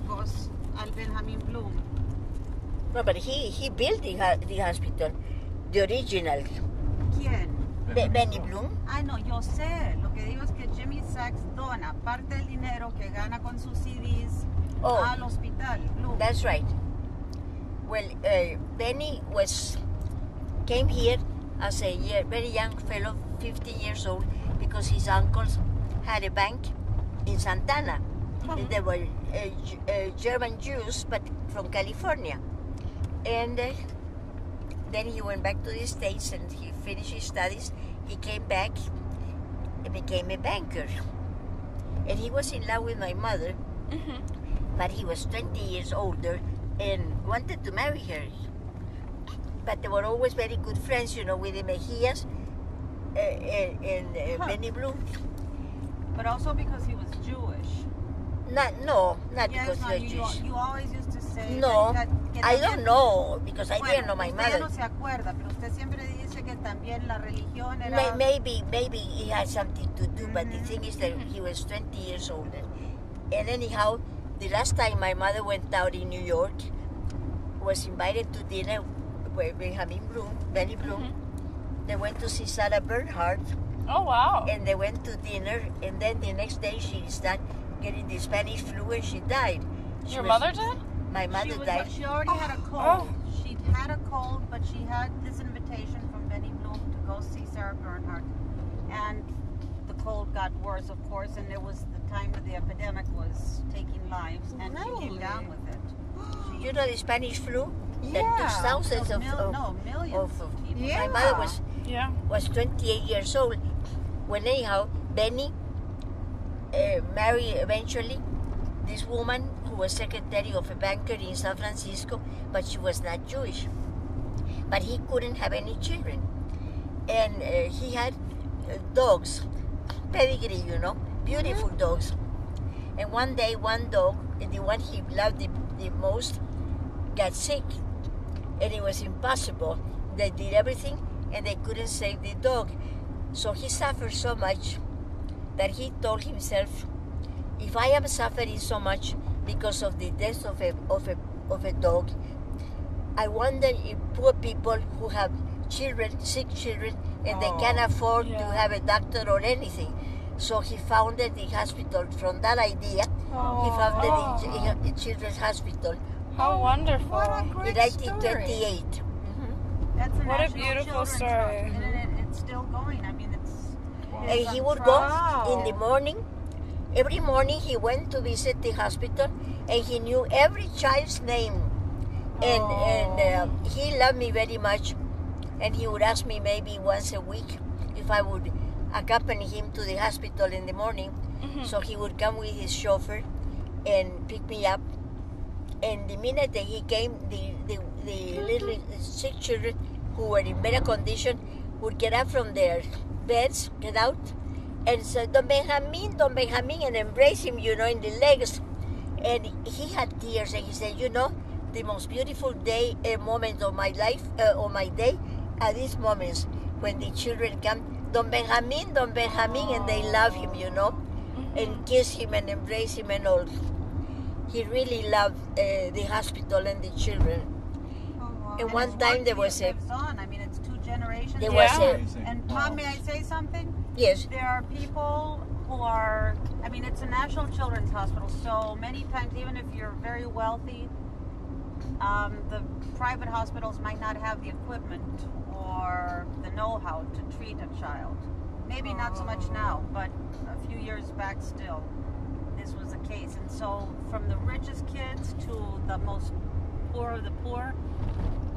pagos al Benjamin Bloom. No, but he built the hospital, the original. ¿Quién? Benny Bloom. Ay, no, yo sé. Lo que digo es que Jimmy Sachs dona parte del dinero que gana con sus CDs al hospital Bloom. That's right. Well, Benny came here as a very young fellow, 15 years old, because his uncles had a bank in Santana. And they were German Jews, but from California. And then he went back to the States and he finished his studies. He came back and became a banker. And he was in love with my mother, but he was 20 years older and wanted to marry her. But they were always very good friends, with the Mejias and Benny Bloom. But also because he was Jewish. Not because he was Jewish. You always used to say... No, I don't know, because I didn't know my mother. Usted ya no se acuerda, pero usted siempre dice que también la religión era... Maybe he had something to do, but the thing is that he was 20 years older. And anyhow, the last time my mother went out in New York, was invited to dinner with Benny Bloom. They went to see Sarah Bernhardt. Oh, wow. And they went to dinner, and then the next day she started getting the Spanish flu and she died. Your mother did? My mother died. She already had a cold. She'd had a cold, but she had this invitation from Benny Bloom to go see Sarah Bernhardt. And the cold got worse, of course, and it was the time that the epidemic was taking lives, and she came down with it. You know the Spanish flu? Yeah. That took thousands of millions of people. My mother was 28 years old when anyhow Benny married eventually this woman who was secretary of a banker in San Francisco, but she was not Jewish. But he couldn't have any children. And he had dogs, pedigree, beautiful dogs. And one day, one dog, the one he loved the most, got sick. And it was impossible. They did everything and they couldn't save the dog. So he suffered so much that he told himself, if I am suffering so much because of the death of a dog, I wonder if poor people who have children, sick children, and they can't afford to have a doctor or anything. So he founded the hospital. From that idea, he founded the Children's Hospital. How wonderful. What a great in 1928. That's a What a beautiful story. And it's still going. I mean, it's... And he would go in the morning. Every morning he went to visit the hospital, and he knew every child's name. And he loved me very much. And he would ask me maybe once a week if I would accompany him to the hospital in the morning. So he would come with his chauffeur and pick me up. And the minute that he came, the little sick children who were in better condition would get up from their beds, get out, and say, Don Benjamin, and embrace him, in the legs. And he had tears, and he said, the most beautiful moment of my life, or my day, are these moments when the children come, Don Benjamin, and they love him, and kiss him and embrace him and all. He really loved the hospital and the children. And one time there was a... I mean, it's 2 generations. There was And Tom, may I say something? Yes. There are people who are... I mean, it's a National Children's Hospital, so many times, even if you're very wealthy, the private hospitals might not have the equipment or the know-how to treat a child. Maybe not so much now, but a few years back still, this was the case. And so from the richest kids to the most poor of the poor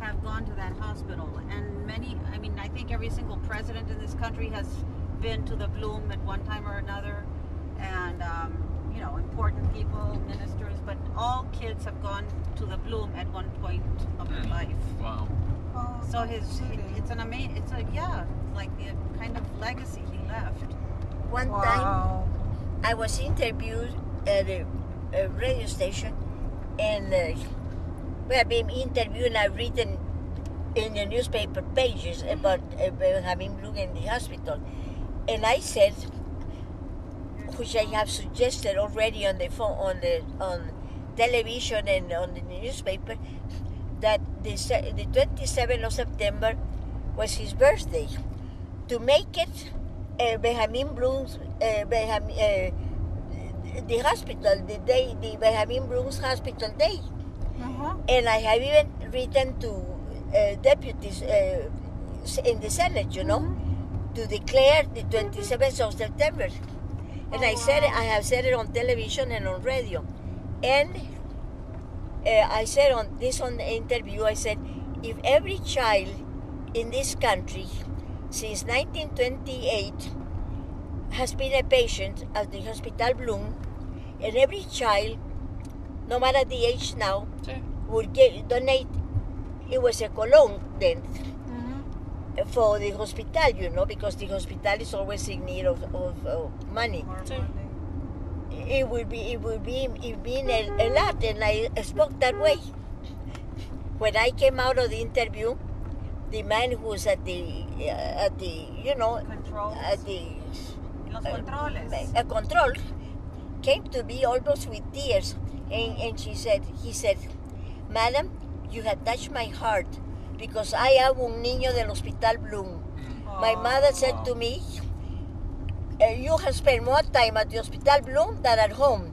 have gone to that hospital. And many, I mean, I think every single president in this country has been to the Bloom at one time or another. And, important people, ministers, but all kids have gone to the Bloom at one point of their life. Wow. So it's an amazing, like the kind of legacy he left. One time, I was interviewed at a radio station, and we have been interviewed, and I've written in the newspaper pages about having Bloom in the hospital. And I said, which I have suggested already on the phone, television and on the newspaper that the 27th of September was his birthday. To make it Benjamin Bloom's the hospital, the Benjamin Bloom's hospital day. And I have even written to deputies in the Senate, to declare the 27th of September. And I have said it on television and on radio. And I said on the interview, I said, if every child in this country since 1928 has been a patient at the Hospital Bloom, and every child, no matter the age now, would donate, it was a cologne then, for the hospital, because the hospital is always in need of money. It would be a lot, and I spoke that way. When I came out of the interview, the man who was at the control came to me almost with tears, and he said, Madam, you have touched my heart, because I am un niño del Hospital Bloom. My mother said to me, you have spent more time at the Hospital Bloom than at home.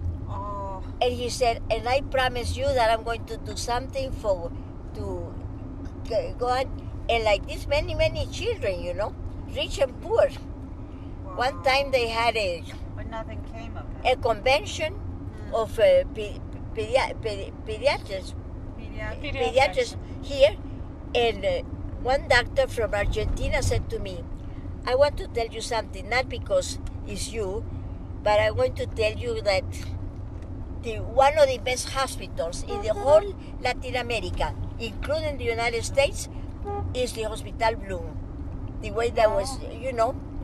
And he said, and I promise you that I'm going to do something to go on. And like this, many, many children, rich and poor. One time they had but nothing came of it. A convention of pediatrics here, and one doctor from Argentina said to me, I want to tell you something, not because it's you, but I want to tell you that one of the best hospitals in the whole Latin America, including the United States, is the Hospital Bloom. The way that was,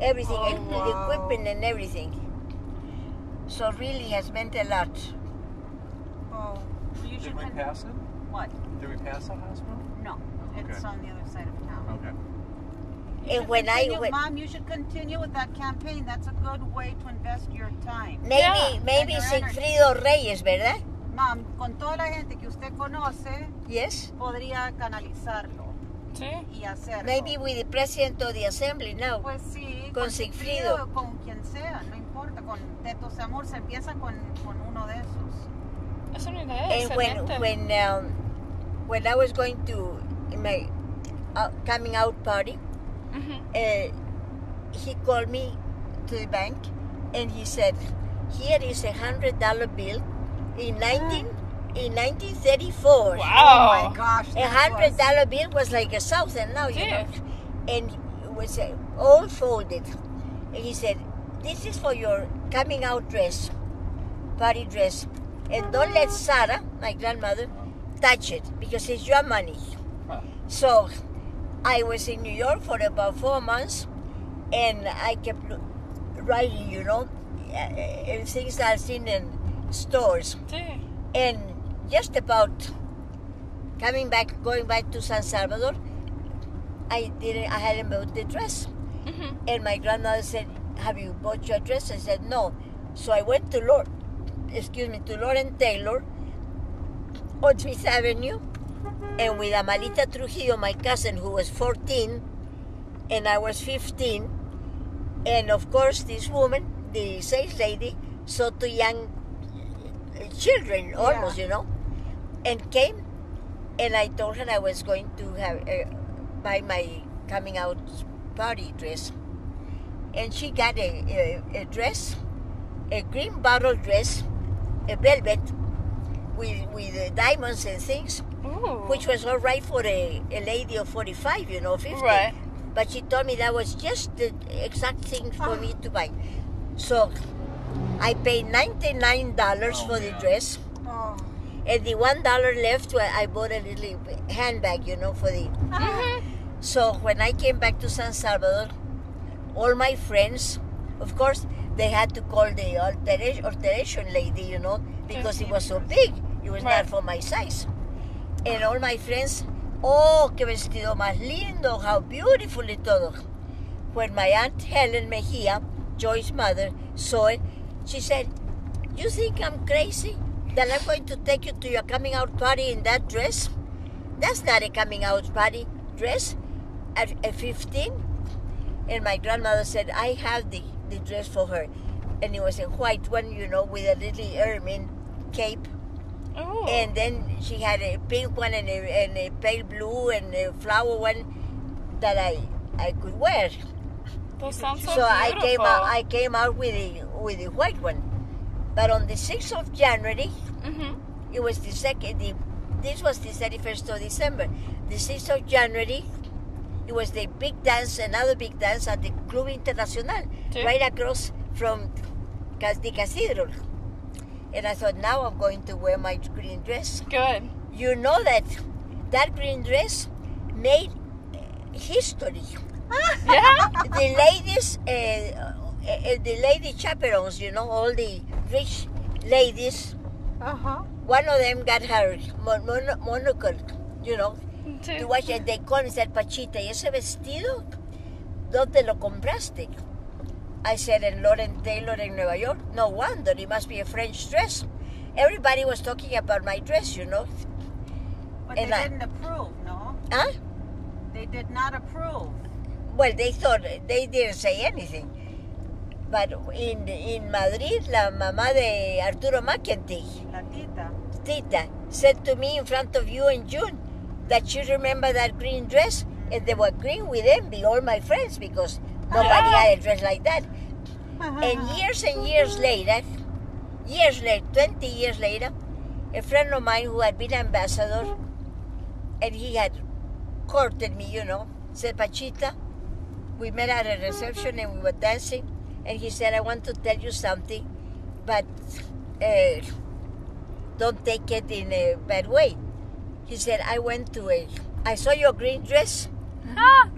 everything, the equipment and everything. So really has meant a lot. Did we pass it? What? Did we pass the hospital? No, it's on the other side of town. Okay. And Mom, you should continue with that campaign. That's a good way to invest your time. Maybe Sigfrido Reyes, ¿verdad? Mom, con toda la gente que usted conoce, yes, podría canalizarlo. Sí. Y hacerlo. Maybe with the president of the assembly now. Pues sí, con Sigfrido. Con quien sea, no importa. Con Teto Samur se empieza con uno de esos. Es una idea And excelente. when I was going to my coming out party, he called me to the bank, and he said, "Here is $100 bill in 1934." Wow! Oh my gosh! $100 bill was like $1,000 now, and it was all folded. And he said, "This is for your coming out dress, party dress, and don't let Sarah, my grandmother, touch it because it's your money." So I was in New York for about 4 months, and I kept writing, things I've seen in stores. Sí. And just about going back to San Salvador, I hadn't bought the dress. And my grandmother said, "Have you bought your dress?" I said, "No." So I went to Lauren Taylor on 5th Avenue, and with Amalita Trujillo, my cousin, who was 14, and I was 15, and of course this woman, the sales lady, saw 2 young children, almost, and came, and I told her I was going to buy my coming out party dress, and she got a dress, a green bottle dress, a velvet with diamonds and things. Ooh. Which was all right for a lady of 45, 50. Right. But she told me that was just the exact thing for me to buy. So I paid $99 for the dress. And the $1 left, I bought a little handbag, for the... So when I came back to San Salvador, all my friends, of course, they had to call the alteration lady, because it was so big. It was not for my size. And all my friends, "Oh, qué vestido más lindo, how beautiful y todo." When my Aunt Helen Mejia, Joy's mother, saw it, she said, "You think I'm crazy? that I'm going to take you to your coming out party in that dress. That's not a coming out party dress at 15. And my grandmother said, I have the dress for her. And it was a white one, you know, with a little ermine cape. Oh. And then she had a pink one and a pale blue and a flower one that I could wear. Those sound so So beautiful. I came out with the white one. But on the 6th of January, it was this was the 31st of December. The 6th of January, it was the big dance, another big dance at the Club Internacional, right across from the cathedral. And I thought, now I'm going to wear my green dress. Good. You know that green dress made history. Yeah? The ladies, the lady chaperones, you know, all the rich ladies, one of them got her monocle, you know, to watch it. They call me, said, Pachita, ¿y ese vestido? ¿Dónde lo compraste? I said, in Lauren Taylor in New York. No wonder, it must be a French dress. Everybody was talking about my dress, you know. But And they didn't approve, no? Huh? They did not approve. Well, they thought, they didn't say anything. But in Madrid, la mamá de Arturo McEntee, La tita. Tita, said to me in front of you in June that she remembered that green dress, and they were green with envy, all my friends, because nobody had a dress like that. And years later, 20 years later, a friend of mine who had been ambassador, and he had courted me, you know, said, Pachita, we met at a reception and we were dancing, and he said, I want to tell you something, but don't take it in a bad way. He said, I saw your green dress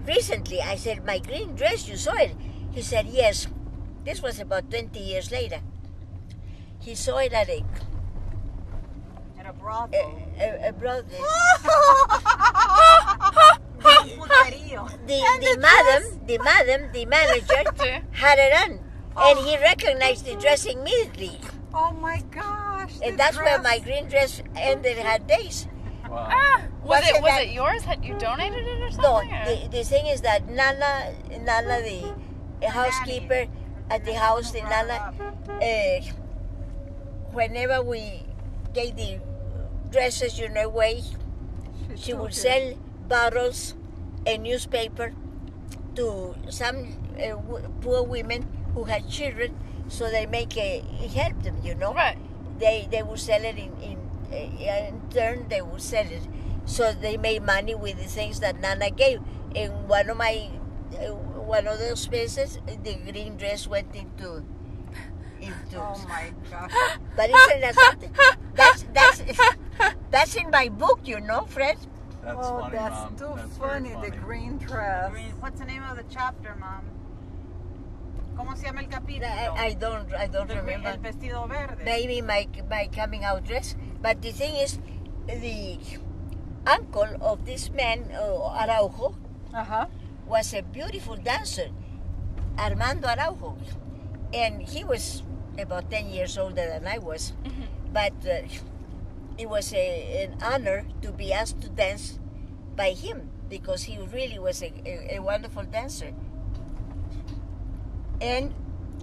recently. I said, my green dress, you saw it? He said, yes. This was about 20 years later. He saw it at At a brothel. a brothel. Puterío. The manager had it on, and he recognized the dress immediately. Oh my gosh! And that's where my green dress ended her days. Wow. Was Wasn't it that- yours? Had you donated it or No, something? or? the thing is that Nana, the housekeeper at the house, the Nana, whenever we gave the dresses, you know, away, she would sell bottles and newspaper to some poor women who had children, so they it helped them, you know. Right. They would sell it in turn. They would sell it, so they made money with the things that Nana gave. In one of those spaces, the green dress went into. Oh my gosh! But isn't that something? That's in my book, you know, Fred. That's Oh, funny, that's Mom. too That's funny. very The green dress. What's the name of the chapter, Mom? ¿Cómo se llama el capítulo? I don't remember. El vestido verde. Maybe my coming out dress. But the thing is, the uncle of this man, Araujo, was a beautiful dancer, Armando Araujo. And he was about 10 years older than I was. But it was an honor to be asked to dance by him, because he really was a wonderful dancer. And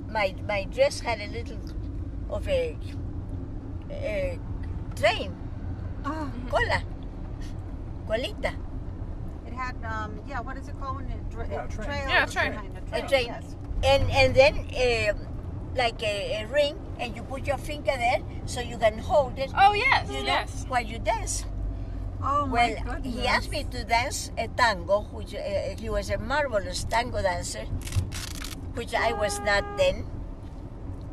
my dress had a little of a train, colita. It had, what is it called? When it trail Yeah, train. behind A train. Yes. And then like a ring, and you put your finger there so you can hold it, Oh, yes, you know, yes. while you dance. Oh my Well, goodness! he asked me to dance a tango, which he was a marvelous tango dancer, which I was not then.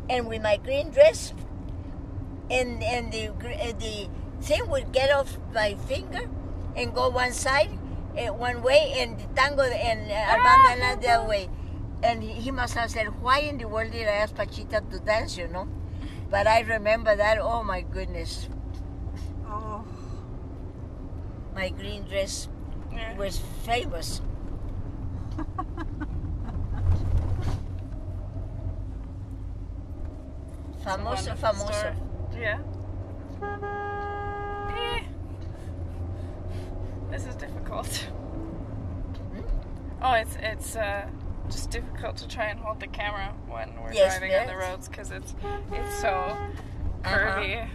And with my green dress, and the thing would get off my finger and go one side, one way, and the tango and Armando the other way. And he must have said, why in the world did I ask Pachita to dance, you know? But I remember that, oh my goodness. Oh, My green dress Yeah. was famous. It's a Famoso, wonderful famoso. story. Yeah. difficult. Oh, it's just difficult to try and hold the camera when we're driving on the roads because it's so curvy.